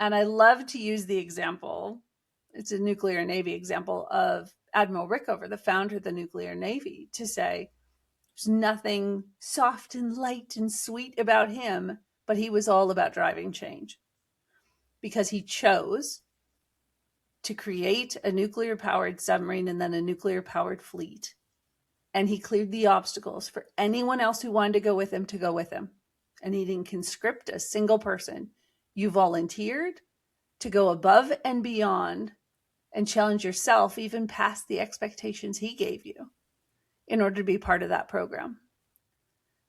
And I love to use the example, it's a nuclear Navy example of Admiral Rickover, the founder of the nuclear Navy, to say there's nothing soft and light and sweet about him, but he was all about driving change because he chose to create a nuclear powered submarine and then a nuclear powered fleet. And he cleared the obstacles for anyone else who wanted to go with him to go with him. And he didn't conscript a single person. You volunteered to go above and beyond and challenge yourself even past the expectations he gave you in order to be part of that program.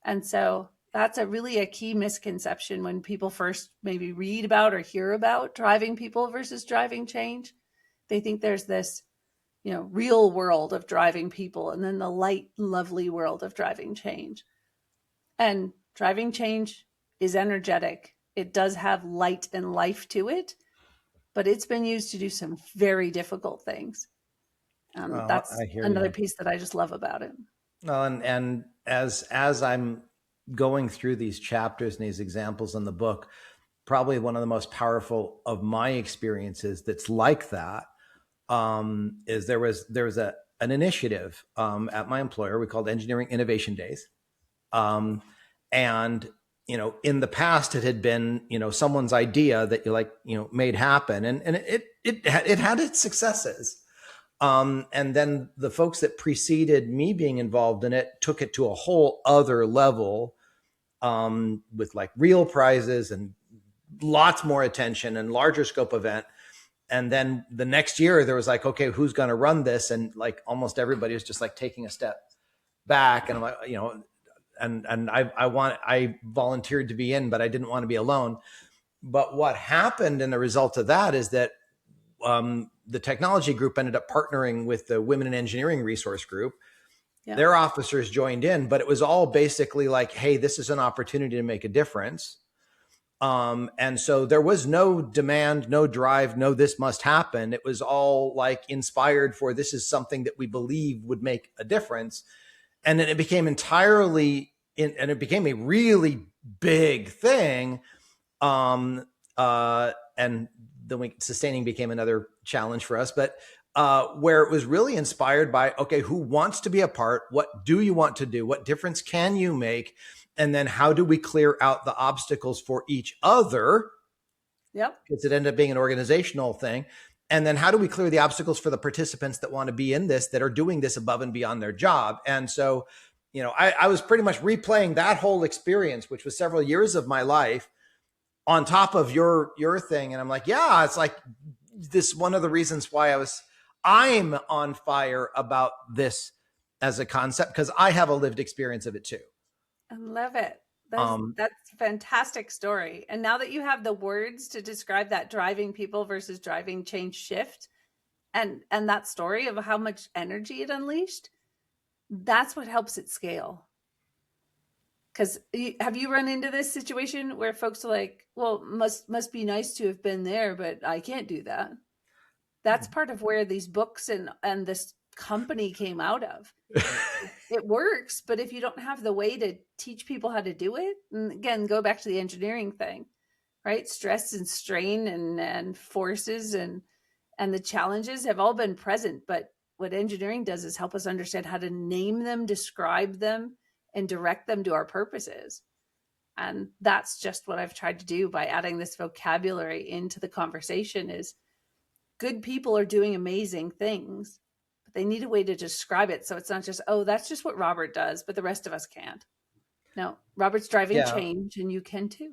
And so that's really a key misconception when people first maybe read about or hear about driving people versus driving change. They think there's this, real world of driving people and then the light, lovely world of driving change. And driving change is energetic. It does have light and life to it, but it's been used to do some very difficult things. That's I hear another you. piece that I just love about it. No, and as I'm going through these chapters and these examples in the book, probably one of the most powerful of my experiences that's like that is there was an initiative at my employer we called Engineering Innovation Days, and in the past it had been someone's idea that you made happen, and it had its successes. And then the folks that preceded me being involved in it took it to a whole other level, with like real prizes and lots more attention and larger scope event. And then the next year there was like, okay, who's going to run this? And like almost everybody was just like taking a step back. And I'm like, and I volunteered to be in, but I didn't want to be alone. But what happened in the result of that is that the technology group ended up partnering with the Women in Engineering Resource Group. Yeah. Their officers joined in, but it was all basically like, hey, this is an opportunity to make a difference. And so there was no demand, no drive, no, this must happen. It was all like inspired for this is something that we believe would make a difference. And then it became and it became a really big thing. And then sustaining became another challenge for us, but where it was really inspired by, okay, who wants to be a part? What do you want to do? What difference can you make? And then how do we clear out the obstacles for each other? Yep. Because it ended up being an organizational thing. And then how do we clear the obstacles for the participants that want to be in this, that are doing this above and beyond their job? And so, I was pretty much replaying that whole experience, which was several years of my life, on top of your thing. And I'm like, yeah, it's like this one of the reasons why I'm on fire about this as a concept, because I have a lived experience of it too. I love it. That's a fantastic story. And now that you have the words to describe that driving people versus driving change shift and that story of how much energy it unleashed, that's what helps it scale. Because have you run into this situation where folks are like, well, must be nice to have been there, but I can't do that. That's part of where these books and this company came out of. It works, but if you don't have the way to teach people how to do it, and again, go back to the engineering thing, right? Stress and strain and forces and the challenges have all been present. But what engineering does is help us understand how to name them, describe them, and direct them to our purposes. And that's just what I've tried to do by adding this vocabulary into the conversation. Is good people are doing amazing things, but they need a way to describe it. So it's not just, oh, that's just what Robert does, but the rest of us can't. No, Robert's driving change and you can too.